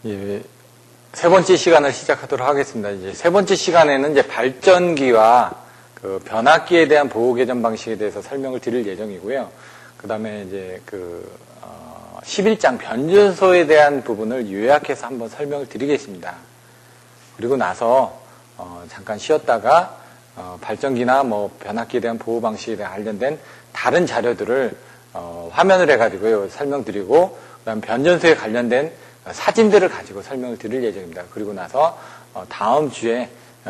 예, 세 번째 시간을 시작하도록 하겠습니다. 이제 세 번째 시간에는 이제 발전기와 그 변압기에 대한 보호 개선 방식에 대해서 설명을 드릴 예정이고요. 그 다음에 이제 11장 변전소에 대한 부분을 요약해서 한번 설명을 드리겠습니다. 그리고 나서 잠깐 쉬었다가 발전기나 뭐 변압기에 대한 보호 방식에 대한 관련된 다른 자료들을 화면을 해가지고요 설명드리고, 그다음 변전소에 관련된 사진들을 가지고 설명을 드릴 예정입니다. 그리고 나서 다음 주에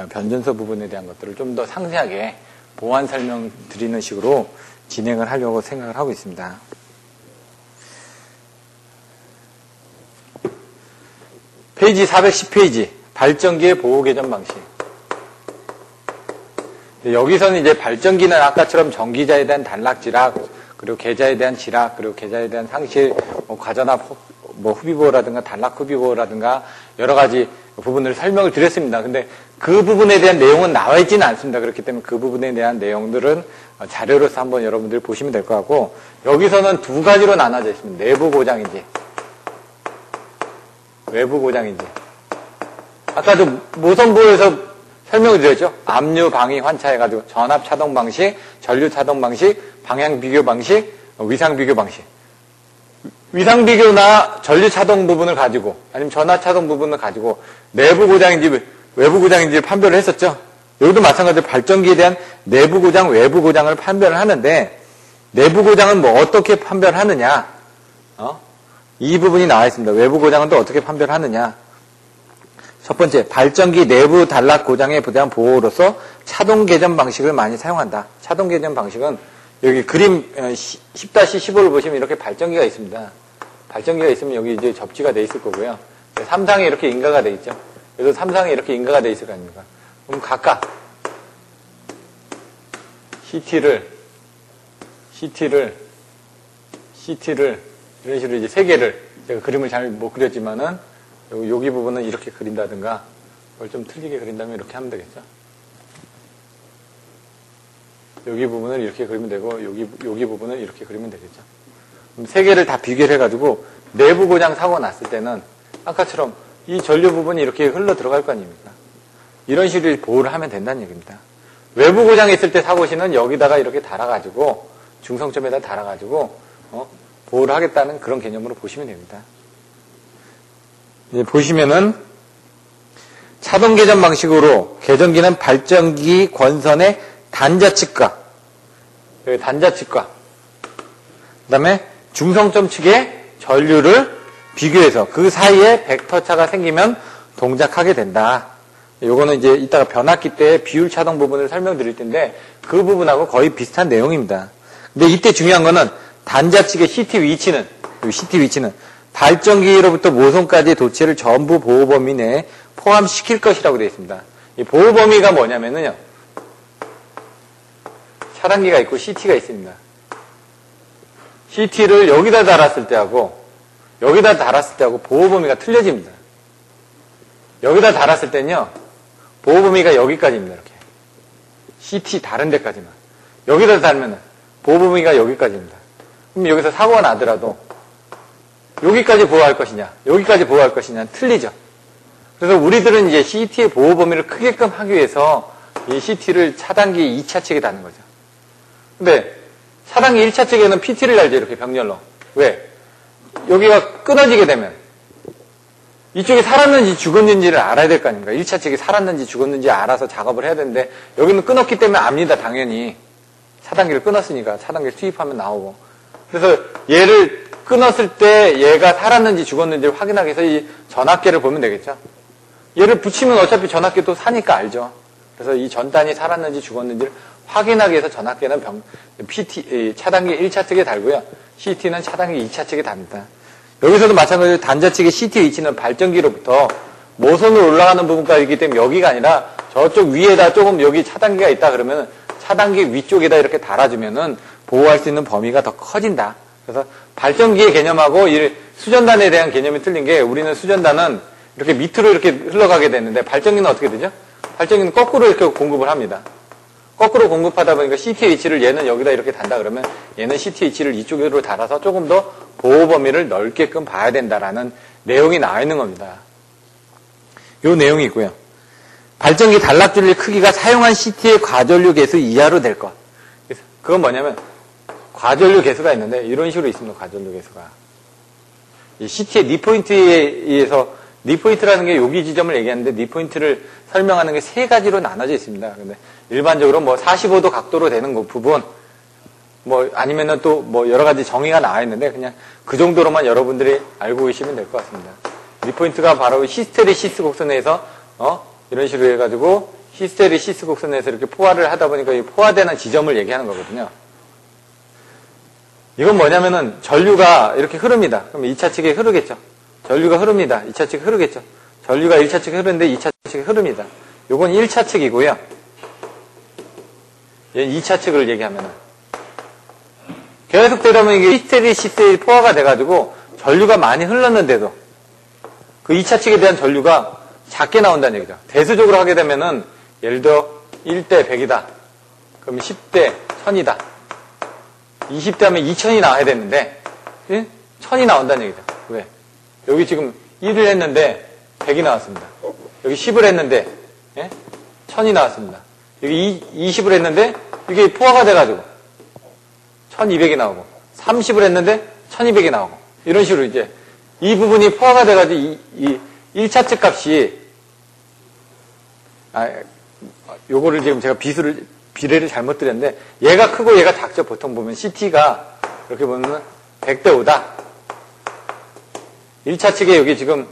변전소 부분에 대한 것들을 좀 더 상세하게 보완 설명 드리는 식으로 진행을 하려고 생각을 하고 있습니다. 페이지 410페이지 발전기의 보호 개선 방식. 여기서는 이제 발전기는 아까처럼 전기자에 대한 단락지락, 그리고 계자에 대한 지락, 그리고 계자에 대한 상실, 과전압 흡입보호라든가 단락 흡입보호라든가 여러 가지 부분을 설명을 드렸습니다. 근데 그 부분에 대한 내용은 나와 있지는 않습니다. 그렇기 때문에 그 부분에 대한 내용들은 자료로서 한번 여러분들이 보시면 될 것 같고, 여기서는 두 가지로 나눠져 있습니다. 내부 고장인지 외부 고장인지. 아까도 모선보에서 설명을 드렸죠. 압류 방위 환차해가지고 전압 차동 방식, 전류 차동 방식, 방향 비교 방식, 위상 비교 방식. 위상 비교나 전류 차동 부분을 가지고 아니면 전압 차동 부분을 가지고 내부 고장인지 외부 고장인지 판별을 했었죠. 여기도 마찬가지로 발전기에 대한 내부 고장, 외부 고장을 판별을 하는데, 내부 고장은 뭐 어떻게 판별하느냐? 이 부분이 나와 있습니다. 외부 고장은 또 어떻게 판별하느냐? 첫 번째, 발전기 내부 단락 고장에 대한 보호로서 차동 개전 방식을 많이 사용한다. 차동 개전 방식은 여기 그림 10-15를 보시면 이렇게 발전기가 있습니다. 발전기가 있으면 여기 이제 접지가 돼 있을 거고요. 3상에 이렇게 인가가 돼 있죠. 그래서 3상에 이렇게 인가가 돼 있을 거 아닙니까? 그럼 각각 CT를 이런 식으로 이제 세 개를, 제가 그림을 잘 못 그렸지만은 여기 부분은 이렇게 그린다든가, 그걸 좀 틀리게 그린다면 이렇게 하면 되겠죠. 여기 부분을 이렇게 그리면 되고, 여기 부분을 이렇게 그리면 되겠죠. 그럼 세 개를 다 비교를 해가지고 내부 고장 사고 났을 때는 아까처럼 이 전류 부분이 이렇게 흘러 들어갈 거 아닙니까? 이런 식으로 보호를 하면 된다는 얘기입니다. 외부 고장이 있을 때 사고 시는 여기다가 이렇게 달아가지고, 중성점에다 달아가지고 보호를 하겠다는 그런 개념으로 보시면 됩니다. 이제 보시면은 차동 개전 방식으로 개전기는 발전기 권선의 단자측과 그다음에 중성점 측의 전류를 비교해서 그 사이에 벡터차가 생기면 동작하게 된다. 요거는 이제 이따가 변압기 때 비율 차동 부분을 설명드릴 텐데 그 부분하고 거의 비슷한 내용입니다. 근데 이때 중요한 거는 단자 측의 CT 위치는 발전기로부터 모선까지의 도체를 전부 보호 범위 내에 포함시킬 것이라고 되어 있습니다. 이 보호 범위가 뭐냐면요, 차단기가 있고 CT가 있습니다. CT를 여기다 달았을 때하고 여기다 달았을 때하고 보호 범위가 틀려집니다. 여기다 달았을 때는요, 보호 범위가 여기까지입니다. 이렇게 CT 다른 데까지만. 여기다 달면은 보호 범위가 여기까지입니다. 그럼 여기서 사고가 나더라도 여기까지 보호할 것이냐, 여기까지 보호할 것이냐 틀리죠. 그래서 우리들은 이제 CT의 보호 범위를 크게끔 하기 위해서 이 CT를 차단기 2차 측에 다는 거죠. 근데 차단기 1차 측에는 PT를 달죠. 이렇게 병렬로. 왜? 여기가 끊어지게 되면 이쪽이 살았는지 죽었는지를 알아야 될 거 아닙니까? 1차 측이 살았는지 죽었는지 알아서 작업을 해야 되는데, 여기는 끊었기 때문에 압니다. 당연히. 차단기를 끊었으니까 차단기를 투입하면 나오고. 그래서 얘를 끊었을 때 얘가 살았는지 죽었는지를 확인하기 위해서 이 전압계를 보면 되겠죠. 얘를 붙이면 어차피 전압계 또 사니까 알죠. 그래서 이 전단이 살았는지 죽었는지를 확인하기 위해서 전압계는 차단기 1차 측에 달고요. CT는 차단기 2차 측에 답니다. 여기서도 마찬가지로 단자 측의 CT 위치는 발전기로부터 모선으로 올라가는 부분까지 있기 때문에 여기가 아니라 저쪽 위에다 조금 여기 차단기가 있다 그러면 차단기 위쪽에다 이렇게 달아주면은 보호할 수 있는 범위가 더 커진다. 그래서 발전기의 개념하고 이 수전단에 대한 개념이 틀린 게, 우리는 수전단은 이렇게 밑으로 이렇게 흘러가게 되는데 발전기는 어떻게 되죠? 발전기는 거꾸로 이렇게 공급을 합니다. 거꾸로 공급하다 보니까 CT 위치를 얘는 여기다 이렇게 단다 그러면 얘는 CT 위치를 이쪽으로 달아서 조금 더 보호 범위를 넓게끔 봐야 된다라는 내용이 나와 있는 겁니다. 요 내용이 있고요. 발전기 단락줄일 크기가 사용한 CT의 과전류 개수 이하로 될 것. 그건 뭐냐면 과전류 개수가 있는데 이런 식으로 있습니다. 과전류 개수가. 이 CT의 니포인트에 의해서 니포인트라는 게 여기 지점을 얘기하는데 니포인트를 설명하는 게 세 가지로 나눠져 있습니다. 근데 일반적으로 뭐 45도 각도로 되는 그 부분 뭐 아니면은 또 뭐 여러 가지 정의가 나와 있는데 그냥 그 정도로만 여러분들이 알고 계시면 될 것 같습니다. 니포인트가 바로 히스테리시스 곡선에서 이런 식으로 해가지고 히스테리시스 곡선에서 이렇게 포화를 하다 보니까 이 포화되는 지점을 얘기하는 거거든요. 이건 뭐냐면은 전류가 이렇게 흐릅니다. 그럼 2차 측에 흐르겠죠. 전류가 흐릅니다. 2차 측에 흐르겠죠. 전류가 1차 측에 흐르는데 2차 측에 흐릅니다. 요건 1차 측이고요. 얘는 2차 측을 얘기하면은 계속 되려면 이게 히스테리시스에 포화가 돼가지고 전류가 많이 흘렀는데도 그 2차 측에 대한 전류가 작게 나온다는 얘기죠. 대수적으로 하게 되면은 예를 들어 1대 100이다. 그럼 10대 1000이다. 20대 하면 2000이 나와야 되는데 1000이 나온다는 얘기죠. 왜? 여기 지금 1을 했는데 100이 나왔습니다. 여기 10을 했는데 1000이 나왔습니다. 여기 20을 했는데 이게 포화가 돼가지고 1200이 나오고 30을 했는데 1200이 나오고 이런 식으로 이제 이 부분이 포화가 돼가지고 이 1차 측 값이 요거를 지금 제가 비례를 잘못 드렸는데 얘가 크고 얘가 작죠. 보통 보면 CT가 이렇게 보면 100대 5다. 1차 측에 여기 지금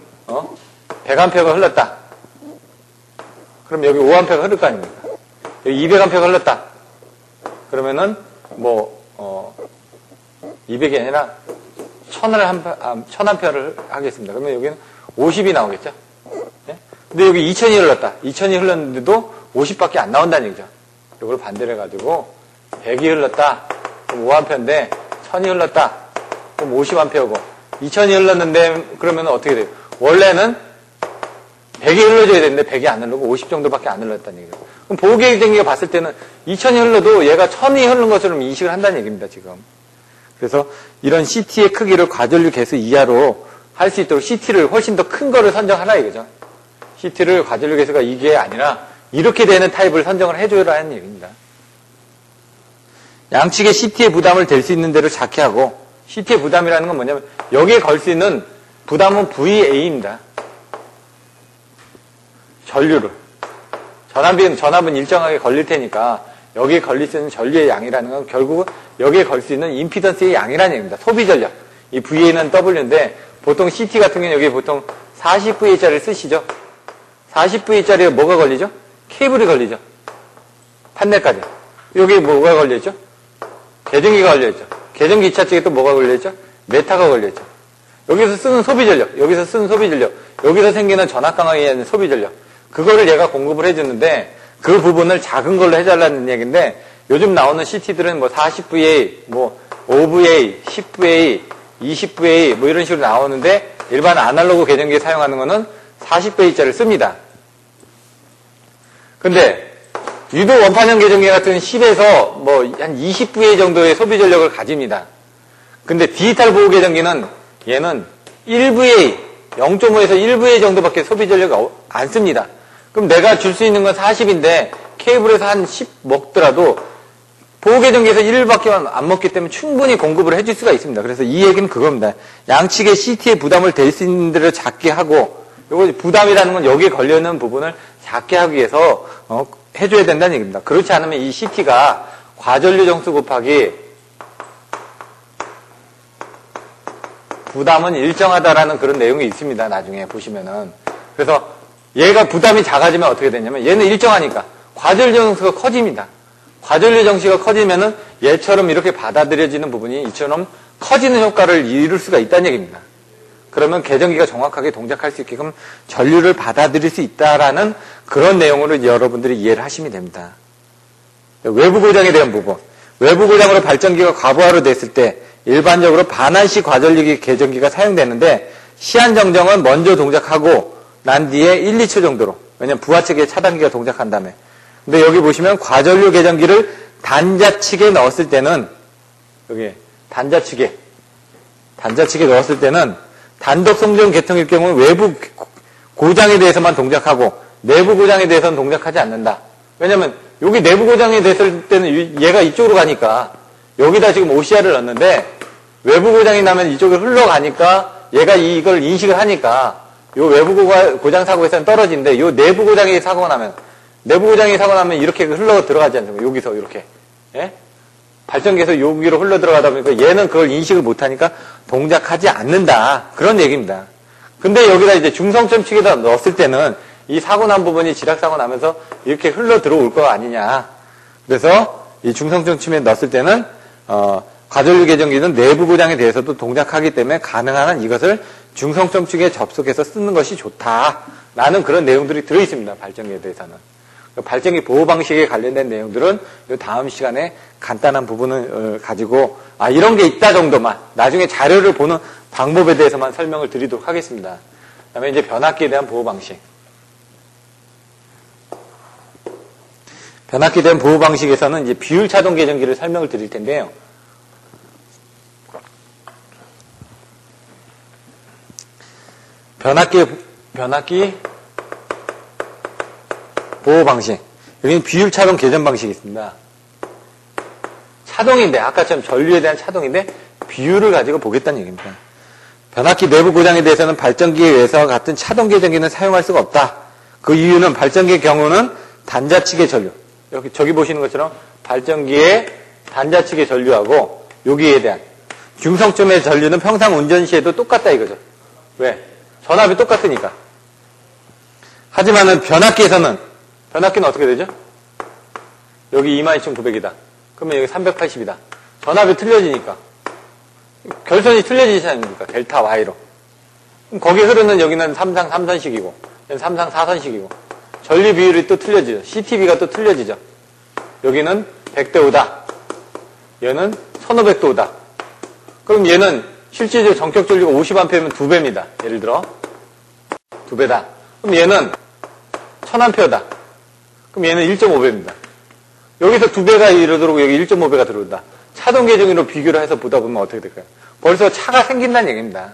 100A가 흘렀다. 그럼 여기 5A가 흐를 거 아닙니까? 여기 200A가 흘렀다. 그러면은 뭐 200이 아니라 1000A를 하겠습니다. 그러면 여기는 50이 나오겠죠? 네? 근데 여기 2000이 흘렀다. 2000이 흘렀는데도 50밖에 안 나온다는 얘기죠. 이걸 반대로 해가지고 100이 흘렀다. 그럼 5A인데 1000이 흘렀다. 그럼 50A고 2000이 흘렀는데 그러면 어떻게 돼요? 원래는 100이 흘러줘야 되는데 100이 안 흐르고 50 정도밖에 안 흘렀다는 얘기죠. 그럼 보호계정기가 봤을 때는 2000이 흘러도 얘가 1000이 흐른 것처럼 인식을 한다는 얘기입니다. 지금. 그래서 이런 CT의 크기를 과전류 개수 이하로 할 수 있도록 CT를 훨씬 더 큰 거를 선정하라 이거죠. CT를 과전류 개수가 이게 아니라 이렇게 되는 타입을 선정을 해줘라는 얘기입니다. 양측의 CT의 부담을 댈 수 있는 대로 작게 하고 CT의 부담이라는 건 뭐냐면 여기에 걸 수 있는 부담은 VA입니다. 전류를. 전압은 일정하게 걸릴 테니까 여기에 걸릴 수 있는 전류의 양이라는 건 결국은 여기에 걸 수 있는 임피던스의 양이라는 얘기입니다. 소비 전력. 이 VA는 W인데 보통 CT 같은 경우는 여기 보통 40VA짜리를 쓰시죠. 40VA짜리에 뭐가 걸리죠? 케이블이 걸리죠. 판넬까지. 여기 뭐가 걸려있죠? 계정기가 걸려있죠. 계정기 2차 측에 또 뭐가 걸려있죠? 메타가 걸려있죠. 여기서 쓰는 소비 전력, 여기서 쓰는 소비 전력, 여기서 생기는 전압 강화에 의한 소비 전력. 그거를 얘가 공급을 해주는데 그 부분을 작은 걸로 해달라는 얘기인데 요즘 나오는 CT들은 뭐 40VA, 뭐 5VA, 10VA, 20VA 뭐 이런 식으로 나오는데 일반 아날로그 계정기에 사용하는 거는 40VA짜리를 씁니다. 근데 유도 원판형 계정기 같은 10에서 뭐 한 20VA 정도의 소비 전력을 가집니다. 근데 디지털 보호 계정기는 얘는 1VA, 0.5에서 1VA 정도밖에 소비 전력을 안 씁니다. 그럼 내가 줄 수 있는 건 40인데 케이블에서 한 10 먹더라도 보호 계정기에서 1밖에 안 먹기 때문에 충분히 공급을 해줄 수가 있습니다. 그래서 이 얘기는 그겁니다. 양측의 CT의 부담을 댈 수 있는 대로 작게 하고 요거 부담이라는 건 여기에 걸려있는 부분을 작게 하기 위해서 해줘야 된다는 얘기입니다. 그렇지 않으면 이 CT가 과전류 정수 곱하기 부담은 일정하다라는 그런 내용이 있습니다. 나중에 보시면은. 그래서 얘가 부담이 작아지면 어떻게 되냐면 얘는 일정하니까 과전류 정수가 커집니다. 과전류 정수가 커지면은 얘처럼 이렇게 받아들여지는 부분이 이처럼 커지는 효과를 이룰 수가 있다는 얘기입니다. 그러면 계정기가 정확하게 동작할 수 있게끔 전류를 받아들일 수 있다라는 그런 내용으로 여러분들이 이해를 하시면 됩니다. 외부 고장에 대한 부분. 외부 고장으로 발전기가 과부하로 됐을 때 일반적으로 반환식 과전류 계정기가 사용되는데 시한 정정은 먼저 동작하고 난 뒤에 1, 2초 정도로. 왜냐면 부하 측에 차단기가 동작한 다음에. 근데 여기 보시면 과전류 계정기를 단자 측에 넣었을 때는 여기 단자 측에 단자측에 넣었을 때는 단독 송전 계통일 경우는 외부 고장에 대해서만 동작하고 내부 고장에 대해서는 동작하지 않는다. 왜냐면 여기 내부 고장에 됐을 때는 얘가 이쪽으로 가니까 여기다 지금 OCR을 넣었는데 외부 고장이 나면 이쪽으로 흘러가니까 얘가 이걸 인식을 하니까 요 외부 고장 사고에서는 떨어지는데 요 내부 고장이 사고가 나면 이렇게 흘러 들어가지 않습니까? 여기서 이렇게. 예? 발전기에서 여기로 흘러 들어가다 보니까 얘는 그걸 인식을 못하니까 동작하지 않는다. 그런 얘기입니다. 근데 여기다 이제 중성점 측에다 넣었을 때는 이 사고 난 부분이 지락사고 나면서 이렇게 흘러 들어올 거 아니냐. 그래서 이 중성점 측에 넣었을 때는, 과전류 계정기는 내부 고장에 대해서도 동작하기 때문에 가능한 한 이것을 중성점 측에 접속해서 쓰는 것이 좋다. 라는 그런 내용들이 들어있습니다. 발전기에 대해서는. 발전기 보호 방식에 관련된 내용들은 이 다음 시간에 간단한 부분을 가지고 이런 게 있다 정도만 나중에 자료를 보는 방법에 대해서만 설명을 드리도록 하겠습니다. 그다음에 이제 변압기에 대한 보호 방식. 변압기에 대한 보호 방식에서는 이제 비율 차동 계정기를 설명을 드릴 텐데요. 변압기 보호 방식. 여기는 비율 차동 개전 방식이 있습니다. 차동인데, 아까처럼 전류에 대한 차동인데, 비율을 가지고 보겠다는 얘기입니다. 변압기 내부 고장에 대해서는 발전기에 의해서 같은 차동 계전기는 사용할 수가 없다. 그 이유는 발전기의 경우는 단자 측의 전류. 저기 보시는 것처럼 발전기의 단자 측의 전류하고 여기에 대한 중성점의 전류는 평상 운전 시에도 똑같다 이거죠. 왜? 전압이 똑같으니까. 하지만은 변압기는 어떻게 되죠? 여기 22,900이다. 그러면 여기 380이다. 전압이 틀려지니까. 결선이 틀려지지 않습니까? 델타 Y로. 그럼 거기 흐르는 여기는 3상 3선식이고, 여기는 3상 4선식이고, 전류 비율이 또 틀려지죠. CTB가 또 틀려지죠. 여기는 100대 5다. 얘는 1500대 5다. 그럼 얘는 실질적으로 전격 전류가 50A면 2배입니다. 예를 들어. 2배다. 그럼 얘는 1000A다. 그럼 얘는 1.5배입니다. 여기서 2배가 이러도록 여기 1.5배가 들어온다. 차동 계정으로 비교를 해서 보다 보면 어떻게 될까요? 벌써 차가 생긴다는 얘기입니다.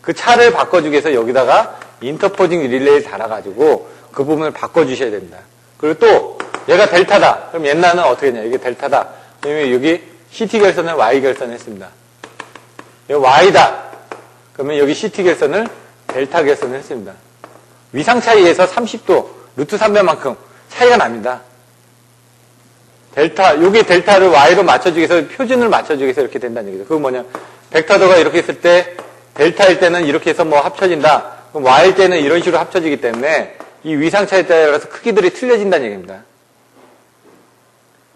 그 차를 바꿔주기 위해서 여기다가 인터포징 릴레이를 달아가지고 그 부분을 바꿔주셔야 됩니다. 그리고 또 얘가 델타다. 그럼 옛날은 어떻게 했냐. 이게 델타다. 그러면 여기 CT 결선을 Y 결선을 했습니다. 여기 Y다. 그러면 여기 CT 결선을 델타 결선을 했습니다. 위상 차이에서 30도, 루트 3배만큼 차이가 납니다. 여기 델타를 Y로 맞춰주기 위해서, 표준을 맞춰주기 위해서 이렇게 된다는 얘기죠. 그건 뭐냐. 벡터도가 이렇게 있을 때, 델타일 때는 이렇게 해서 뭐 합쳐진다. 그럼 Y일 때는 이런 식으로 합쳐지기 때문에, 이 위상 차이에 따라서 크기들이 틀려진다는 얘기입니다.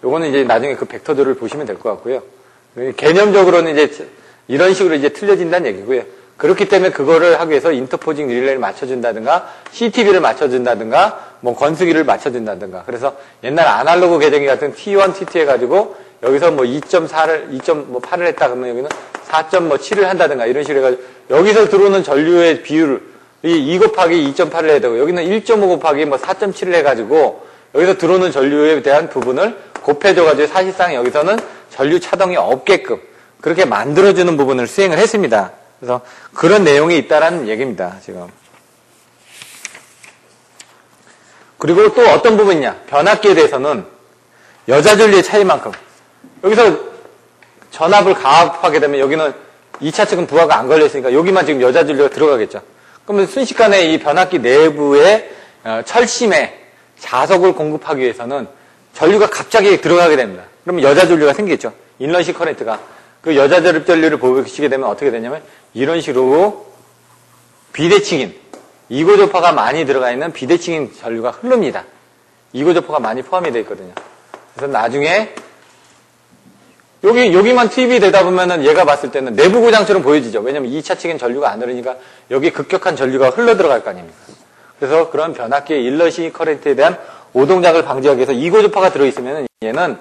요거는 이제 나중에 그 벡터도를 보시면 될 것 같고요. 개념적으로는 이제 이런 식으로 이제 틀려진다는 얘기고요. 그렇기 때문에 그거를 하기 위해서 인터포징 릴레이를 맞춰준다든가, CTB를 맞춰준다든가, 뭐 건수기를 맞춰준다든가. 그래서 옛날 아날로그 계정기 같은 T1, T2 해가지고 여기서 뭐 2.8을 했다 그러면 여기는 4.7을 한다든가 이런 식으로 해가지고 여기서 들어오는 전류의 비율을 2 곱하기 2.8을 해야 되고 여기는 1.5 곱하기 뭐 4.7을 해가지고 여기서 들어오는 전류에 대한 부분을 곱해줘가지고 사실상 여기서는 전류 차동이 없게끔 그렇게 만들어주는 부분을 수행을 했습니다. 그래서 그런 내용이 있다라는 얘기입니다, 지금. 그리고 또 어떤 부분이냐. 변압기에 대해서는 여자 전류의 차이만큼. 여기서 전압을 가압하게 되면 여기는 2차 측은 부하가 안 걸려있으니까 여기만 지금 여자 전류가 들어가겠죠. 그러면 순식간에 이 변압기 내부에 철심에 자석을 공급하기 위해서는 전류가 갑자기 들어가게 됩니다. 그러면 여자 전류가 생기겠죠. 인런식 커런트가. 그 여자 전류를 보시게 되면 어떻게 되냐면 이런 식으로 비대칭인 이고조파가 많이 들어가 있는 비대칭인 전류가 흐릅니다. 이고조파가 많이 포함이 되어 있거든요. 그래서 나중에 여기만 투입이 되다 보면은 얘가 봤을 때는 내부 고장처럼 보여지죠. 왜냐면 2차 측엔 전류가 안 흐르니까 여기 급격한 전류가 흘러 들어갈 거 아닙니까? 그래서 그런 변압기의 인러시 커런트에 대한 오동작을 방지하기 위해서 이고조파가 들어있으면 얘는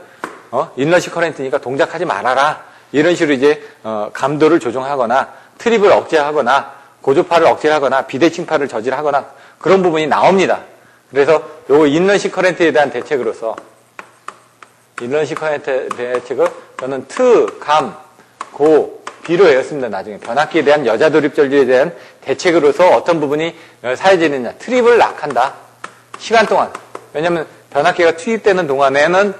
인러시 커런트니까 동작하지 말아라. 이런 식으로 이제 감도를 조정하거나 트립을 억제하거나 고조파를 억제하거나 비대칭파를 저지하거나 그런 부분이 나옵니다. 그래서 요거 인런식 커런트에 대한 대책으로서 인런식 커런트 대책을 저는 트, 감, 고, B로 외웠습니다. 나중에 변압기에 대한 여자 돌입 전류에 대한 대책으로서 어떤 부분이 사해지느냐. 트립을 락한다. 시간 동안. 왜냐하면 변압기가 투입되는 동안에는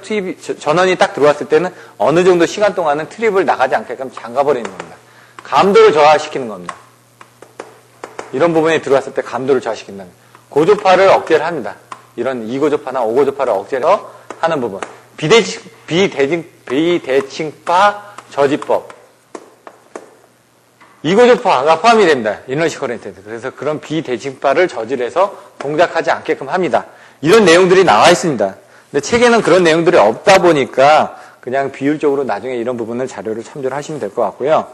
전원이 딱 들어왔을 때는 어느 정도 시간 동안은 트립을 나가지 않게끔 잠가버리는 겁니다. 감도를 저하시키는 겁니다. 이런 부분이 들어왔을 때 감도를 저하시킨다는 고조파를 억제를 합니다. 이런 2고조파나 5고조파를 억제를 하는 부분. 비대칭파 저지법. 2고조파가 포함이 됩니다. 이너시 커런트에. 그래서 그런 비대칭파를 저지해서 동작하지 않게끔 합니다. 이런 내용들이 나와 있습니다. 근데 책에는 그런 내용들이 없다 보니까 그냥 비율적으로 나중에 이런 부분을 자료를 참조를 하시면 될 것 같고요.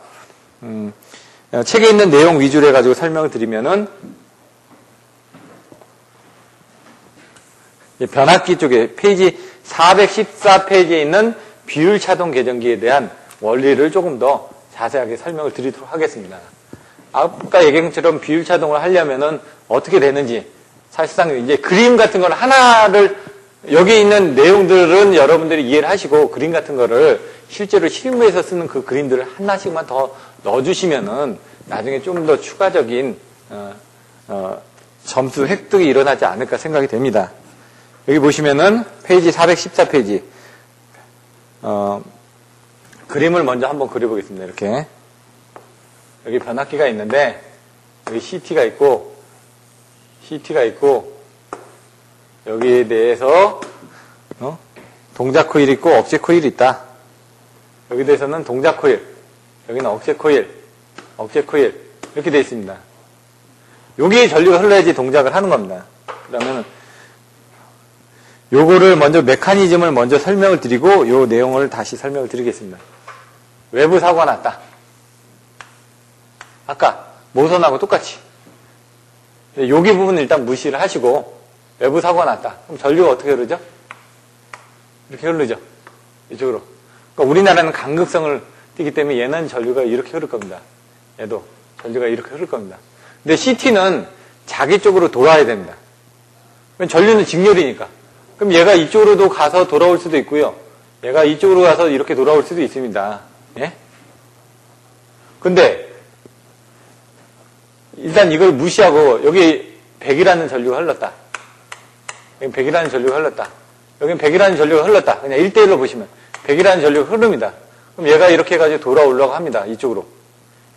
책에 있는 내용 위주로 해가지고 설명을 드리면은 변압기 쪽에 페이지 414페이지에 있는 비율 차동 계정기에 대한 원리를 조금 더 자세하게 설명을 드리도록 하겠습니다. 아까 얘기한 것처럼 비율 차동을 하려면은 어떻게 되는지 사실상 이제 그림 같은 걸 하나를 여기 있는 내용들은 여러분들이 이해를 하시고 그림 같은 거를 실제로 실무에서 쓰는 그 그림들을 하나씩만 더 넣어주시면은 나중에 좀 더 추가적인 점수 획득이 일어나지 않을까 생각이 됩니다. 여기 보시면은 페이지 414페이지 그림을 먼저 한번 그려보겠습니다. 이렇게 여기 변압기가 있는데 여기 CT가 있고 여기에 대해서 동작 코일이 있고 억제 코일이 있다. 여기 대해서는 동작 코일, 여기는 억제 코일 이렇게 되어 있습니다. 여기에 전류가 흘러야지 동작을 하는 겁니다. 그러면 요거를 먼저 메커니즘을 먼저 설명을 드리고 요 내용을 다시 설명을 드리겠습니다. 외부 사고가 났다. 아까 모선하고 똑같이 여기 부분은 일단 무시를 하시고 외부 사고가 났다. 그럼 전류가 어떻게 흐르죠? 이렇게 흐르죠. 이쪽으로. 그러니까 우리나라는 간극성을 띠기 때문에 얘는 전류가 이렇게 흐를 겁니다. 얘도 전류가 이렇게 흐를 겁니다. 근데 CT는 자기 쪽으로 돌아야 됩니다. 전류는 직렬이니까. 그럼 얘가 이쪽으로도 가서 돌아올 수도 있고요. 얘가 이쪽으로 가서 이렇게 돌아올 수도 있습니다. 예? 근데 일단 이걸 무시하고 여기 100이라는 전류가 흘렀다. 여기 100이라는 전류가 흘렀다. 여긴 100이라는 전류가 흘렀다. 그냥 1대1로 보시면 100이라는 전류가 흐릅니다. 그럼 얘가 이렇게 해가지고 돌아오려고 합니다. 이쪽으로.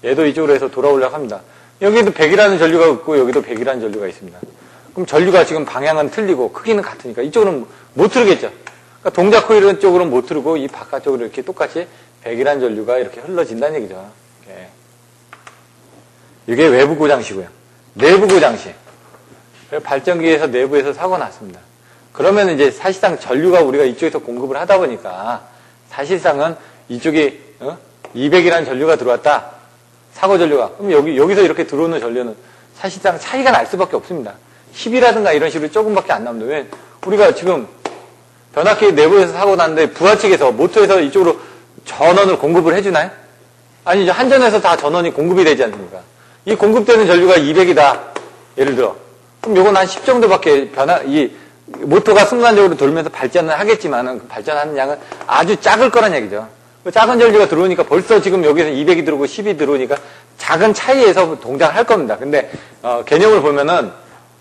얘도 이쪽으로 해서 돌아오려고 합니다. 여기도 100이라는 전류가 있고 여기도 100이라는 전류가 있습니다. 그럼 전류가 지금 방향은 틀리고 크기는 같으니까 이쪽으로는 못 흐르겠죠. 그러니까 동작 코일 쪽으로는 못 흐르고 이 바깥쪽으로 이렇게 똑같이 100이라는 전류가 이렇게 흘러진다는 얘기죠. 이렇게. 이게 외부 고장시고요. 내부 고장시. 발전기에서 내부에서 사고가 났습니다. 그러면 이제 사실상 전류가 우리가 이쪽에서 공급을 하다 보니까 사실상은 이쪽에 200이라는 전류가 들어왔다. 사고 전류가. 그럼 여기서 이렇게 들어오는 전류는 사실상 차이가 날 수밖에 없습니다. 10이라든가 이런 식으로 조금밖에 안 나옵니다. 왜? 우리가 지금 변압기 내부에서 사고 났는데 부하 측에서 모터에서 이쪽으로 전원을 공급을 해주나요? 아니죠. 한전에서 다 전원이 공급이 되지 않습니까? 이 공급되는 전류가 200이다. 예를 들어. 그럼 요건 한 10 정도밖에 이 모터가 순간적으로 돌면서 발전을 하겠지만은 그 발전하는 양은 아주 작을 거란 얘기죠. 그 작은 전류가 들어오니까 벌써 지금 여기서 200이 들어오고 10이 들어오니까 작은 차이에서 동작을 할 겁니다. 근데 개념을 보면은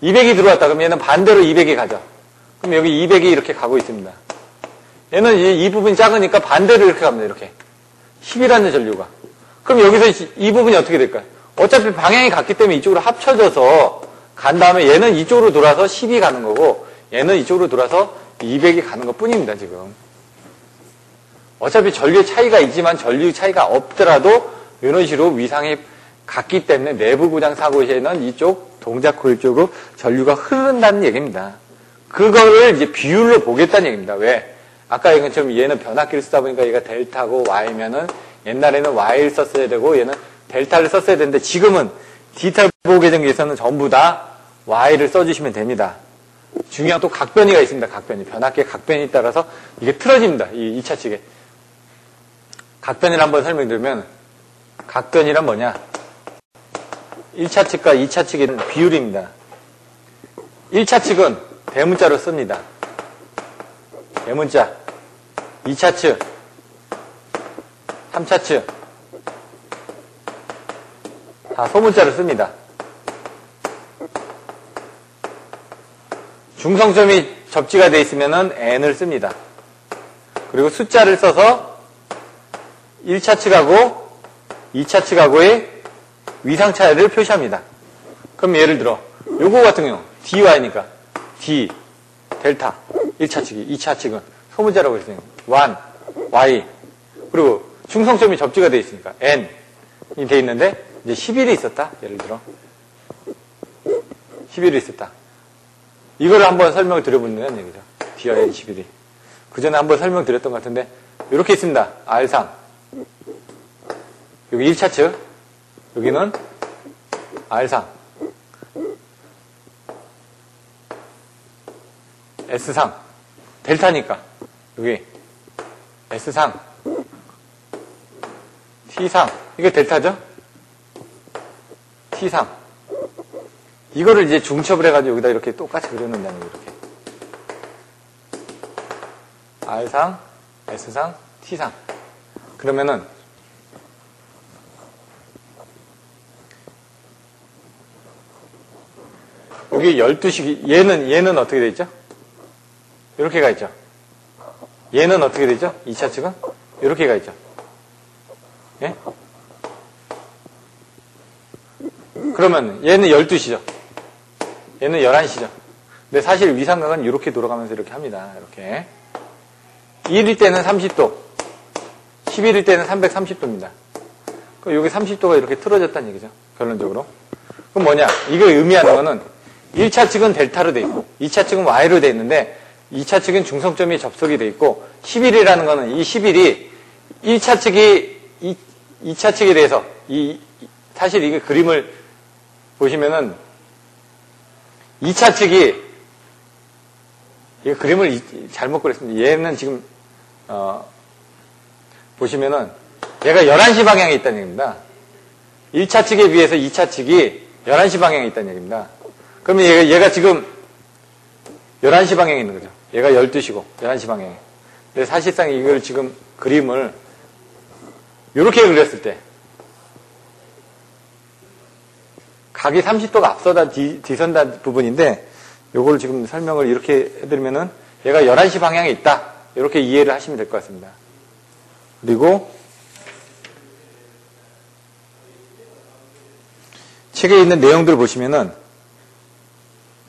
200이 들어왔다. 그럼 얘는 반대로 200이 가죠. 그럼 여기 200이 이렇게 가고 있습니다. 얘는 이 부분이 작으니까 반대로 이렇게 갑니다. 이렇게. 10이라는 전류가. 그럼 여기서 이 부분이 어떻게 될까요? 어차피 방향이 같기 때문에 이쪽으로 합쳐져서 간 다음에 얘는 이쪽으로 돌아서 10이 가는 거고 얘는 이쪽으로 돌아서 200이 가는 것 뿐입니다. 지금. 어차피 전류의 차이가 있지만 전류 차이가 없더라도 이런 식으로 위상이 같기 때문에 내부 고장 사고 시에는 이쪽 동작 코일 쪽으로 전류가 흐른다는 얘기입니다. 그거를 이제 비율로 보겠다는 얘기입니다. 왜? 아까 얘기한 것처럼 얘는 변압기를 쓰다 보니까 얘가 델타고 Y면은 옛날에는 Y를 썼어야 되고 얘는 델타를 썼어야 되는데 지금은 디지털 보호 계정기에서는 전부 다 Y를 써주시면 됩니다. 중요한 또 각변이가 있습니다. 각변이. 변압기의 각변이 따라서 이게 틀어집니다. 이 2차 측에. 각변을 한번 설명드리면 각변이란 뭐냐? 1차 측과 2차 측의 비율입니다. 1차 측은 대문자로 씁니다. 대문자. 2차 측, 3차 측, 다 소문자를 씁니다. 중성점이 접지가 되어 있으면은 n을 씁니다. 그리고 숫자를 써서 1차 측하고 2차 측하고의 위상 차이를 표시합니다. 그럼 예를 들어 요거 같은 경우 dy니까 d 델타 1차 측이 2차 측은 소문자라고 했으니까 1 y 그리고 중성점이 접지가 되어 있으니까 n이 되어 있는데 이제 11이 있었다. 예를 들어 11이 있었다. 이거를 한번 설명을 드려보는 얘기죠. DIN 11이. 그 전에 한번 설명드렸던 것 같은데 이렇게 있습니다. R상 여기 1차 측 여기는 R상 S상 델타니까 여기 S상 T상 이게 델타죠? T상 이거를 이제 중첩을 해가지고 여기다 이렇게 똑같이 그려놓는다는 거예요. 이렇게 R상, S상, T상 그러면은 여기 12식 얘는 어떻게 돼 있죠? 이렇게 가 있죠. 얘는 어떻게 되죠? 2차 측은 이렇게 가 있죠. 예? 그러면 얘는 12시죠. 얘는 11시죠. 근데 사실 위상각은 이렇게 돌아가면서 이렇게 합니다. 이렇게. 1일 때는 30도, 11일 때는 330도입니다. 그럼 여기 30도가 이렇게 틀어졌다는 얘기죠. 결론적으로. 그럼 뭐냐? 이거 의미하는 거는 1차 측은 델타로 돼 있고 2차 측은 Y로 돼 있는데 2차 측은 중성점이 접속이 돼 있고 11이라는 거는 이 11이 1차 측이 2차 측에 대해서 사실 이게 그림을 보시면은 2차 측이 이 그림을 잘못 그렸습니다. 얘는 지금 보시면은 얘가 11시 방향에 있다는 얘기입니다. 1차 측에 비해서 2차 측이 11시 방향에 있다는 얘기입니다. 그러면 얘가 지금 11시 방향에 있는 거죠. 얘가 12시고 11시 방향에. 근데 사실상 이걸 지금 그림을 이렇게 그렸을 때 각이 30도가 앞서다 뒤선다 부분인데 요걸 지금 설명을 이렇게 해드리면은 얘가 11시 방향에 있다. 이렇게 이해를 하시면 될 것 같습니다. 그리고 책에 있는 내용들을 보시면은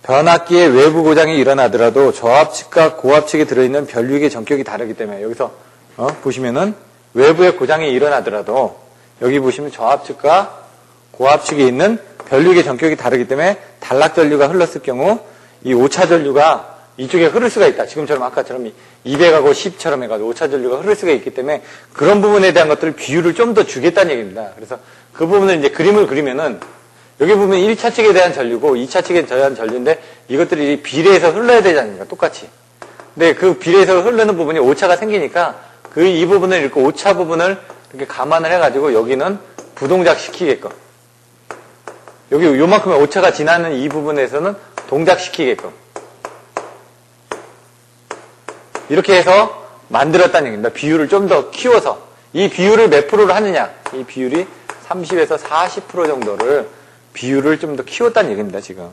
변압기의 외부 고장이 일어나더라도 저압측과 고압측에 들어있는 변류기의 전격이 다르기 때문에 여기서 보시면은 외부의 고장이 일어나더라도 여기 보시면 저압측과 고압측에 있는 변류기의 전격이 다르기 때문에 단락 전류가 흘렀을 경우 이 5차 전류가 이쪽에 흐를 수가 있다. 지금처럼 아까처럼 200하고 10처럼 해가지고 5차 전류가 흐를 수가 있기 때문에 그런 부분에 대한 것들을 비율을 좀 더 주겠다는 얘기입니다. 그래서 그 부분을 이제 그림을 그리면은 여기 보면 1차 측에 대한 전류고 2차 측에 대한 전류인데 이것들이 비례해서 흘러야 되지 않습니까? 똑같이. 근데 그 비례해서 흐르는 부분이 오차가 생기니까 이 부분을 이렇게 오차 부분을 이렇게 감안을 해가지고 여기는 부동작 시키게끔. 여기 요만큼의 오차가 지나는 이 부분에서는 동작시키게끔. 이렇게 해서 만들었다는 얘기입니다. 비율을 좀 더 키워서. 이 비율을 몇 프로로 하느냐? 이 비율이 30에서 40% 정도를 비율을 좀 더 키웠다는 얘기입니다, 지금.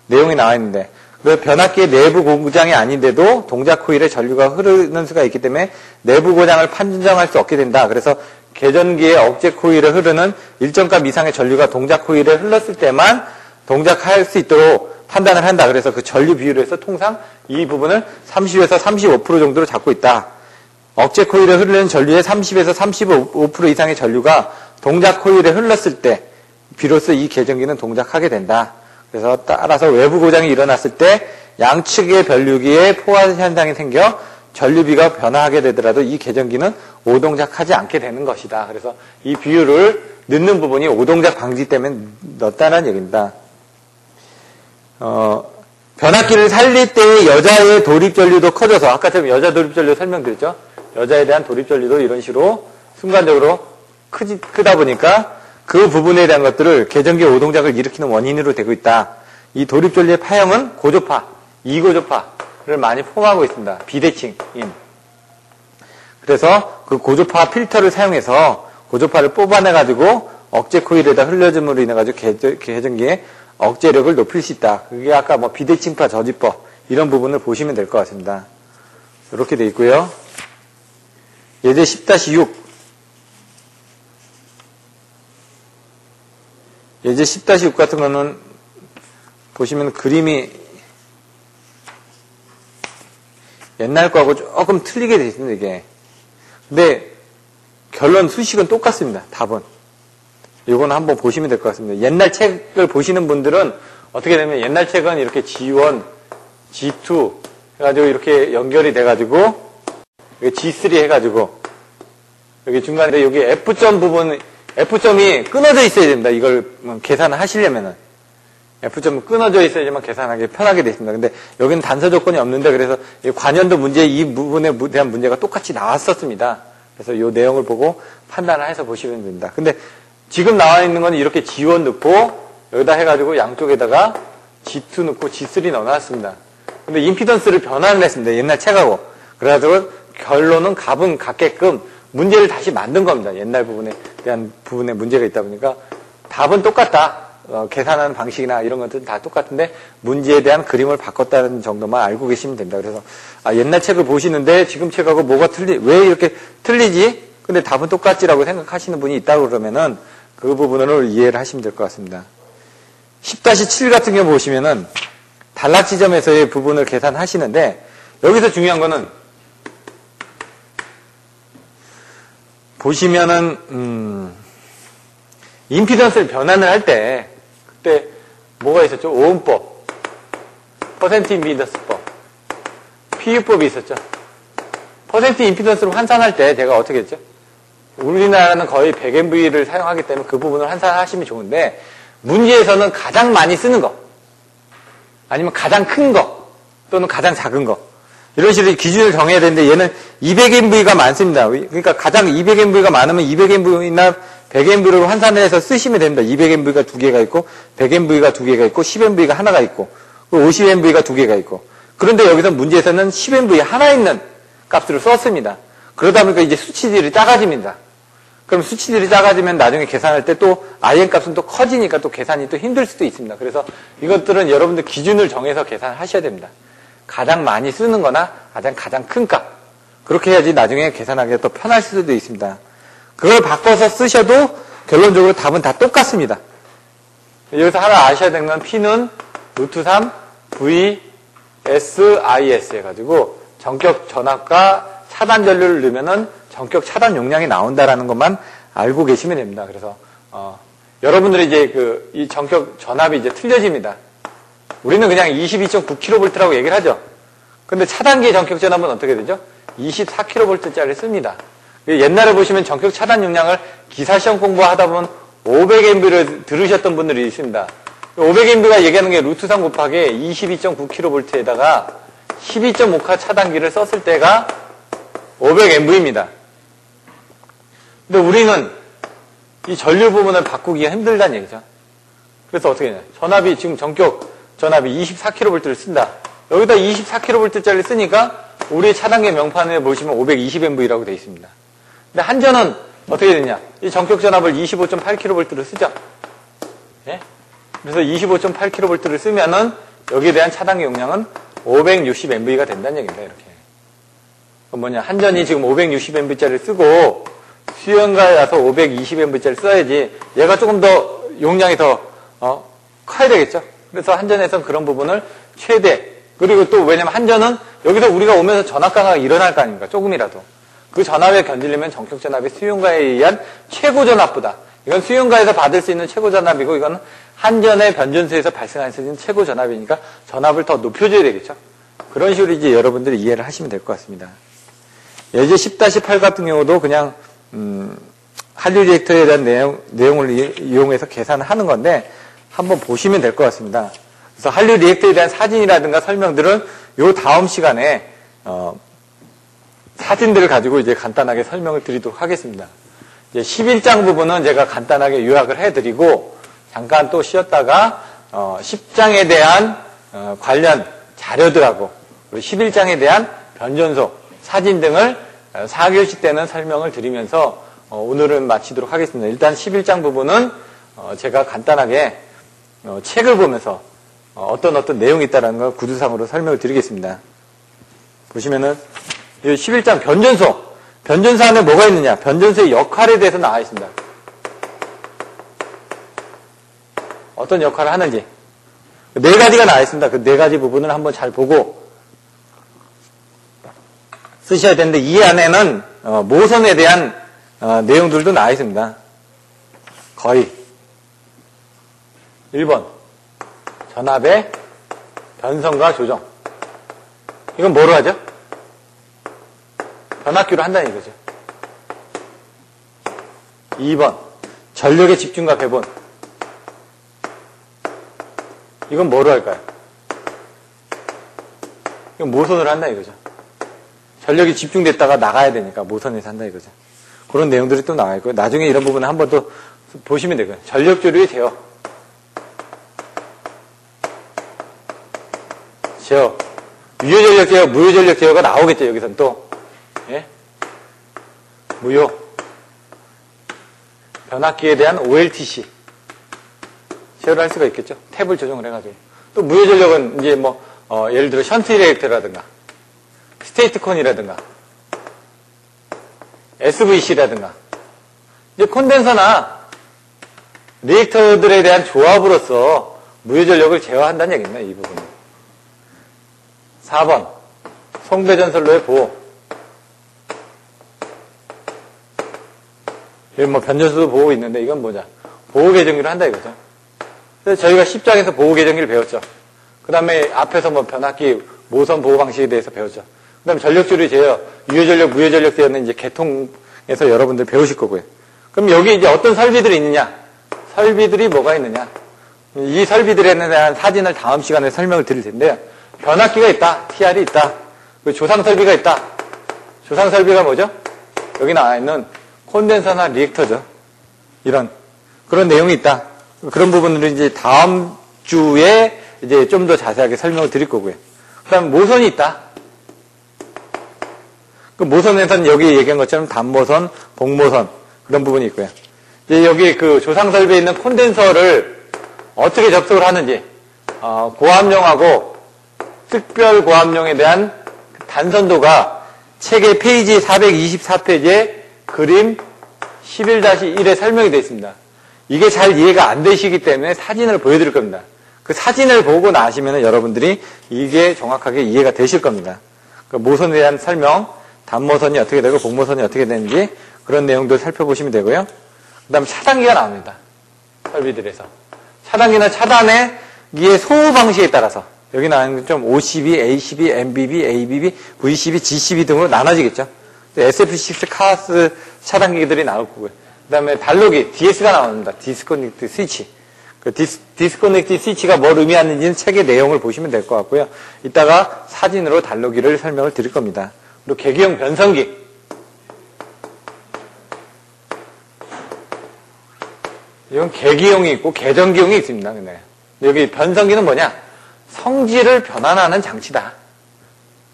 내용이 나와 있는데. 그 변압기의 내부 고장이 아닌데도 동작 코일에 전류가 흐르는 수가 있기 때문에 내부 고장을 판정할 수 없게 된다. 그래서 계전기의 억제 코일에 흐르는 일정 값 이상의 전류가 동작 코일에 흘렀을 때만 동작할 수 있도록 판단을 한다. 그래서 그 전류 비율에서 통상 이 부분을 30에서 35% 정도로 잡고 있다. 억제 코일에 흐르는 전류의 30에서 35% 이상의 전류가 동작 코일에 흘렀을 때 비로소 이 계전기는 동작하게 된다. 그래서 따라서 외부 고장이 일어났을 때 양측의 변류기에 포화 현상이 생겨 전류비가 변화하게 되더라도 이 계전기는 오동작하지 않게 되는 것이다. 그래서 이 비율을 넣는 부분이 오동작 방지 때문에 넣었다는 얘기입니다. 변압기를 살릴 때 여자의 돌입전류도 커져서 아까처럼 여자 돌입전류 설명드렸죠. 여자에 대한 돌입전류도 이런 식으로 순간적으로 크다 보니까 그 부분에 대한 것들을 계전기의 오동작을 일으키는 원인으로 되고 있다. 이 돌입전류의 파형은 고조파, 이고조파를 많이 포함하고 있습니다. 비대칭인. 그래서 그 고조파 필터를 사용해서 고조파를 뽑아내가지고 억제 코일에다 흘려줌으로 인해 가지고 개전기의 억제력을 높일 수 있다. 그게 아까 뭐 비대칭파 저지법 이런 부분을 보시면 될 것 같습니다. 이렇게 돼 있고요. 예제 10-6 예제 10-6 같은 거는 보시면 그림이 옛날 거하고 조금 틀리게 돼 있습니다, 이게. 근데 결론 수식은 똑같습니다, 답은. 이거는 한번 보시면 될 것 같습니다. 옛날 책을 보시는 분들은 어떻게 되면 옛날 책은 이렇게 G1, G2 해가지고 이렇게 연결이 돼가지고 G3 해가지고 여기 중간에 여기 F점 부분, F점이 끊어져 있어야 됩니다. 이걸 계산을 하시려면은. F점은 끊어져 있어야지만 계산하기 편하게 되어 있습니다. 근데 여기는 단서 조건이 없는데 그래서 관연도 문제 이 부분에 대한 문제가 똑같이 나왔었습니다. 그래서 이 내용을 보고 판단을 해서 보시면 됩니다. 근데 지금 나와 있는 건 이렇게 G1 넣고 여기다 해가지고 양쪽에다가 G2 넣고 G3 넣어놨습니다. 근데 임피던스를 변환을 했습니다. 옛날 책하고. 그래가지고 결론은 값은 같게끔 문제를 다시 만든 겁니다. 옛날 부분에 대한 부분에 문제가 있다 보니까 답은 똑같다. 계산하는 방식이나 이런 것들은 다 똑같은데 문제에 대한 그림을 바꿨다는 정도만 알고 계시면 됩니다. 그래서 옛날 책을 보시는데 지금 책하고 뭐가 왜 이렇게 틀리지? 근데 답은 똑같지라고 생각하시는 분이 있다고 그러면은 그 부분을 이해를 하시면 될 것 같습니다. 10-7 같은 경우 보시면은 단락 지점에서의 부분을 계산하시는데 여기서 중요한 거는 보시면은 임피던스를 변환을 할 때 그때 뭐가 있었죠? 오음법, 퍼센트 임피던스법, PU법이 있었죠. 퍼센트 임피던스를 환산할 때 제가 어떻게 했죠? 우리나라는 거의 100MV를 사용하기 때문에 그 부분을 환산하시면 좋은데 문제에서는 가장 많이 쓰는 거 아니면 가장 큰 거 또는 가장 작은 거 이런 식으로 기준을 정해야 되는데 얘는 200MV가 많습니다. 그러니까 가장 200MV가 많으면 200MV나 100MV로 환산을 해서 쓰시면 됩니다. 200MV가 2개가 있고 100MV가 2개가 있고 10MV가 하나가 있고 50MV가 2개가 있고 그런데 여기서 문제에서는 10MV 하나 있는 값으로 썼습니다. 그러다 보니까 이제 수치들이 작아집니다. 그럼 수치들이 작아지면 나중에 계산할 때 또 IN 값은 또 커지니까 또 계산이 또 힘들 수도 있습니다. 그래서 이것들은 여러분들 기준을 정해서 계산을 하셔야 됩니다. 가장 많이 쓰는 거나 가장 큰 값. 그렇게 해야지 나중에 계산하기가 또 편할 수도 있습니다. 그걸 바꿔서 쓰셔도 결론적으로 답은 다 똑같습니다. 여기서 하나 아셔야 되는 건 P는 루트 3 V S I S 해가지고 전격 전압과 차단 전류를 넣으면은 전격 차단 용량이 나온다라는 것만 알고 계시면 됩니다. 그래서 여러분들이 이제 이 전격 전압이 이제 틀려집니다. 우리는 그냥 22.9kV라고 얘기를 하죠. 근데 차단기의 전격 전압은 어떻게 되죠? 24kV짜리 씁니다. 옛날에 보시면 전격 차단 용량을 기사시험 공부하다 보면 500MV를 들으셨던 분들이 있습니다. 500MV가 얘기하는 게 루트 3 곱하기 22.9kV에다가 12.5카 차단기를 썼을 때가 500MV입니다. 근데 우리는 이 전류 부분을 바꾸기가 힘들다는 얘기죠. 그래서 어떻게 해야 전압이 지금 전격 전압이 24kV를 쓴다. 여기다 24kV짜리 쓰니까 우리 차단기 명판에 보시면 520MV라고 되어 있습니다. 근데 한전은 어떻게 되냐? 이 전격 전압을 25.8kV를 쓰죠. 예? 그래서 25.8kV를 쓰면은 여기에 대한 차단기 용량은 560MV가 된다는 얘기입니다. 이렇게. 그럼 뭐냐? 한전이 지금 560MV짜리를 쓰고 수연가에 와서 520MV짜리 써야지 얘가 조금 더 용량이 더 커야 되겠죠. 그래서 한전에서는 그런 부분을 최대 그리고 또 왜냐면 한전은 여기서 우리가 오면서 전압 강화가 일어날 거 아닙니까? 조금이라도. 그 전압에 견디려면 전격 전압이 수용가에 의한 최고 전압보다 이건 수용가에서 받을 수 있는 최고 전압이고 이건 한전의 변전소에서 발생할 수 있는 최고 전압이니까 전압을 더 높여줘야 되겠죠. 그런 식으로 이제 여러분들이 이해를 하시면 될 것 같습니다. 예제 10-8 같은 경우도 그냥 한류 리액터에 대한 내용을 이용해서 계산을 하는 건데 한번 보시면 될 것 같습니다. 그래서 한류 리액터에 대한 사진이라든가 설명들은 요 다음 시간에 사진들을 가지고 이제 간단하게 설명을 드리도록 하겠습니다. 이제 11장 부분은 제가 간단하게 요약을 해드리고 잠깐 또 쉬었다가 10장에 대한 관련 자료들하고 그리고 11장에 대한 변전소, 사진 등을 4교시 때는 설명을 드리면서 오늘은 마치도록 하겠습니다. 일단 11장 부분은 제가 간단하게 책을 보면서 어떤 내용이 있다는 걸 구두상으로 설명을 드리겠습니다. 보시면은 이 11장 변전소 안에 뭐가 있느냐? 변전소의 역할에 대해서 나와 있습니다. 어떤 역할을 하는지 4가지가 나와 있습니다. 그 4가지 부분을 한번 잘 보고 쓰셔야 되는데 이 안에는 모선에 대한 내용들도 나와 있습니다. 거의 1번 전압의 변성과 조정. 이건 뭐로 하죠? 변압기로 한다는 이거죠. 2번 전력의 집중과 배분. 이건 뭐로 할까요? 이건 모선으로 한다 이거죠. 전력이 집중됐다가 나가야 되니까 모선에서 한다 이거죠. 그런 내용들이 또 나와 있고요. 나중에 이런 부분은 한번 또 보시면 되고요. 전력 조류의 제어. 유효전력 제어, 무효전력 제어가 나오겠죠. 여기선 또. 예? 무효. 변압기에 대한 OLTC. 제어를 할 수가 있겠죠. 탭을 조정을 해가지고. 또 무효전력은 이제 예를 들어 션트 리액터라든가, 스테이트콘이라든가, SVC라든가, 이제 콘덴서나 리액터들에 대한 조합으로서 무효전력을 제어한다는 얘기입니다. 이 부분은. 4번 송배전선로의 보호. 여기 변전소도 보호 있는데 이건 뭐냐? 보호 계정기를 한다 이거죠. 그래서 저희가 10장에서 보호 계정기를 배웠죠. 그 다음에 앞에서 변압기 모선 보호 방식에 대해서 배웠죠. 그 다음에 전력조류 제어, 유효전력, 무효전력 제어는 이제 개통에서 여러분들 배우실 거고요. 그럼 여기 이제 어떤 설비들이 있느냐? 설비들이 뭐가 있느냐? 이 설비들에 대한 사진을 다음 시간에 설명을 드릴 텐데요. 변압기가 있다. TR이 있다. 조상설비가 있다. 조상설비가 뭐죠? 여기 나와 있는 콘덴서나 리액터죠. 그런 내용이 있다. 그런 부분으로 이제 다음 주에 이제 좀 더 자세하게 설명을 드릴 거고요. 그 다음 모선이 있다. 그 모선에서는 여기 얘기한 것처럼 단모선, 복모선 그런 부분이 있고요. 이제 여기 그 조상설비에 있는 콘덴서를 어떻게 접속을 하는지 고압용하고 특별 고압용에 대한 단선도가 책의 페이지 424페이지에 그림 11-1에 설명이 되어 있습니다. 이게 잘 이해가 안 되시기 때문에 사진을 보여드릴 겁니다. 그 사진을 보고 나시면 여러분들이 이게 정확하게 이해가 되실 겁니다. 그 모선에 대한 설명, 단모선이 어떻게 되고 복모선이 어떻게 되는지 그런 내용들 살펴보시면 되고요. 그 다음 차단기가 나옵니다. 설비들에서. 차단기는 차단기의 소호 방식에 따라서 여기 나오는 좀 OCB, ACB, MBB, ABB, VCB, GCB 등으로 나눠지겠죠. SF6 카스 차단기들이 나올 거고요. 그 다음에 단로기, DS가 나옵니다. 디스커넥트 스위치. 그 디스커넥트 스위치가 뭘 의미하는지는 책의 내용을 보시면 될 것 같고요. 이따가 사진으로 단로기를 설명을 드릴 겁니다. 그리고 계기형 변성기. 이건 계기형이 있고 계전기형이 있습니다. 근데 여기 변성기는 뭐냐? 성질을 변환하는 장치다.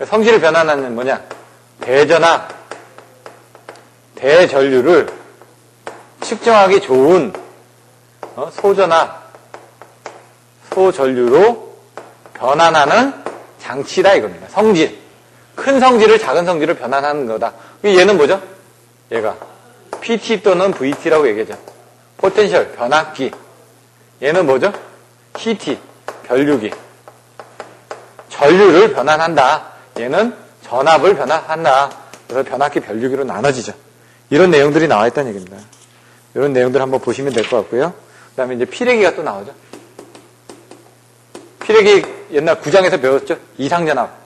성질을 변환하는 뭐냐? 대전압, 대전류를 측정하기 좋은 소전압, 소전류로 변환하는 장치다 이겁니다. 성질. 큰 성질을 작은 성질로 변환하는 거다. 얘는 뭐죠? 얘가 PT 또는 VT라고 얘기하죠. 포텐셜, 변압기. 얘는 뭐죠? CT, 변류기. 전류를 변환한다. 얘는 전압을 변환한다. 그래서 변압기, 변류기로 나눠지죠. 이런 내용들이 나와 있다는 얘기입니다. 이런 내용들 한번 보시면 될 것 같고요. 그 다음에 이제 피레기가 또 나오죠. 피레기 옛날 9장에서 배웠죠. 이상전압.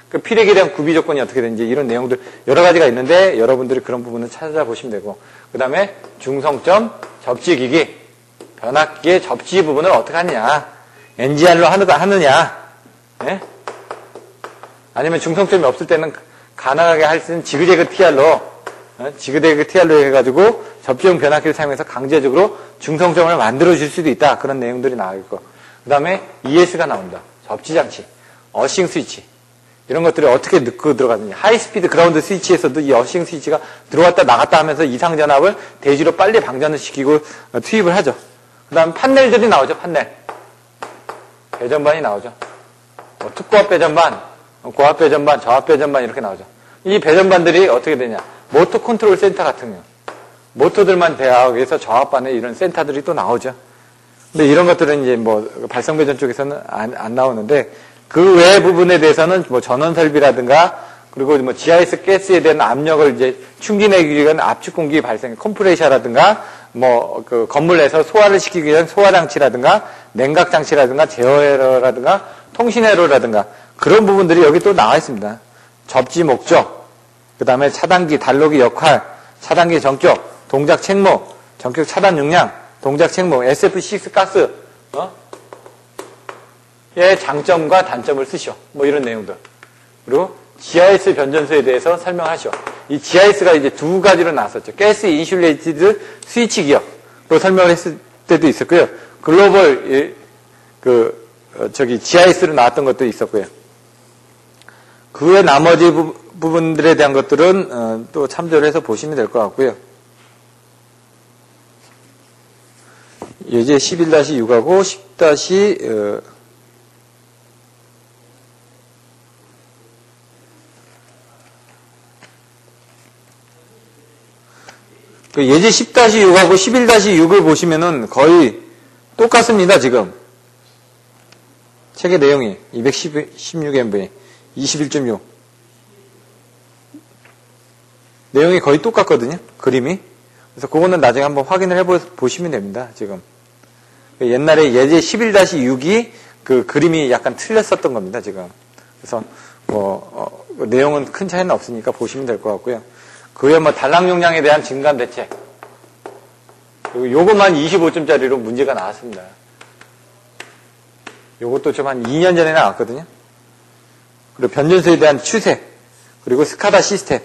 그 피레기에 대한 구비 조건이 어떻게 되는지 이런 내용들 여러 가지가 있는데 여러분들이 그런 부분을 찾아보시면 되고 그 다음에 중성점 접지기기. 변압기의 접지 부분을 어떻게 하느냐. NGR로 하느냐. 예? 아니면 중성점이 없을 때는 가능하게 할 수 있는 지그재그 TR로 해가지고 접지용 변압기를 사용해서 강제적으로 중성점을 만들어줄 수도 있다. 그런 내용들이 나와 있고. 그 다음에 ES가 나온다. 접지장치, 어싱 스위치. 이런 것들이 어떻게 넣고 들어가느냐. 하이스피드 그라운드 스위치에서도 이 어싱 스위치가 들어왔다 나갔다 하면서 이상전압을 대지로 빨리 방전을 시키고 투입을 하죠. 그 다음 판넬들이 나오죠. 판넬. 배전반이 나오죠. 특고압 배전반, 고압 배전반, 저압 배전반 이렇게 나오죠. 이 배전반들이 어떻게 되냐. 모터 컨트롤 센터 같은 경우. 모터들만 대하기 위해서 저압반에 이런 센터들이 또 나오죠. 근데 이런 것들은 이제 뭐 발성 배전 쪽에서는 안 나오는데 그 외 부분에 대해서는 뭐 전원 설비라든가 그리고 뭐 GIS 가스에 대한 압력을 이제 충진하기 위한 압축 공기 발생 컴프레셔라든가 뭐 그 건물 내에서 소화를 시키기 위한 소화 장치라든가 냉각 장치라든가 제어회로라든가 통신회로라든가 그런 부분들이 여기 또 나와 있습니다. 접지 목적, 그 다음에 차단기, 단로기 역할, 차단기 전격, 동작 책무, 전격 차단 용량, 동작 책무, SF6 가스, 의 장점과 단점을 쓰시오. 뭐 이런 내용들. 그리고 GIS 변전소에 대해서 설명하시오. 이 GIS가 이제 두 가지로 나왔었죠. 가스 인슐레이티드 스위치 기어로 설명을 했을 때도 있었고요. 글로벌 GIS로 나왔던 것도 있었고요. 그 외 나머지 부분들에 대한 것들은 또 참조를 해서 보시면 될 것 같고요. 예제 11-6하고 10- 예제 10-6하고 11-6을 보시면은 거의 똑같습니다, 지금. 책의 내용이 216MB, 21.6. 내용이 거의 똑같거든요, 그림이. 그래서 그거는 나중에 한번 확인을 해보시면 됩니다, 지금. 옛날에 예제 11-6이 그 그림이 약간 틀렸었던 겁니다, 지금. 그래서 내용은 큰 차이는 없으니까 보시면 될 것 같고요. 그 외에 뭐 단락 용량에 대한 증감 대책. 요것만 25점짜리로 문제가 나왔습니다. 요것도 좀 한 2년 전에 나왔거든요. 그리고 변전소에 대한 추세, 그리고 스카다 시스템,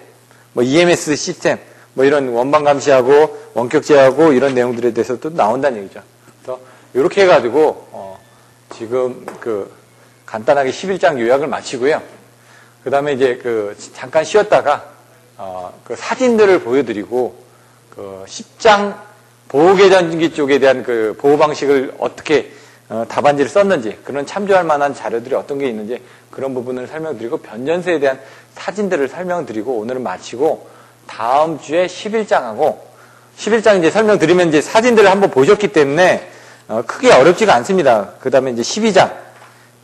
뭐 EMS 시스템, 뭐 이런 원방 감시하고 원격 제어하고 이런 내용들에 대해서 또 나온다는 얘기죠. 그래서 이렇게 해가지고 지금 간단하게 11장 요약을 마치고요. 그 다음에 이제 잠깐 쉬었다가 그 사진들을 보여드리고 10장 보호계전기 쪽에 대한 그 보호 방식을 어떻게 답안지를 썼는지 그런 참조할 만한 자료들이 어떤 게 있는지 그런 부분을 설명드리고 변전소에 대한 사진들을 설명드리고 오늘은 마치고 다음 주에 11장하고 11장 이제 설명드리면 이제 사진들을 한번 보셨기 때문에 크게 어렵지가 않습니다. 그 다음에 이제 12장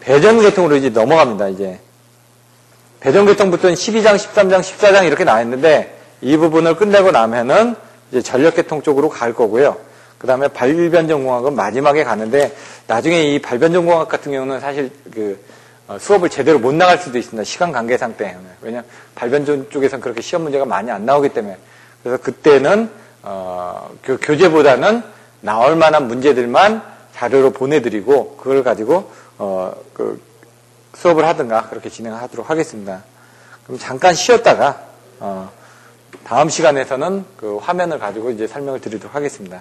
배전계통으로 이제 넘어갑니다. 이제 배전계통부터는 12장, 13장, 14장 이렇게 나왔는데 이 부분을 끝내고 나면은 이제 전력계통 쪽으로 갈 거고요. 그 다음에 발변전공학은 마지막에 가는데 나중에 이 발변전공학 같은 경우는 사실 수업을 제대로 못 나갈 수도 있습니다. 시간 관계상 때문에. 왜냐하면 발변전 쪽에서는 그렇게 시험 문제가 많이 안 나오기 때문에. 그래서 그때는 교재보다는 나올 만한 문제들만 자료로 보내드리고 그걸 가지고 수업을 하든가 그렇게 진행하도록 하겠습니다. 그럼 잠깐 쉬었다가 다음 시간에서는 그 화면을 가지고 이제 설명을 드리도록 하겠습니다.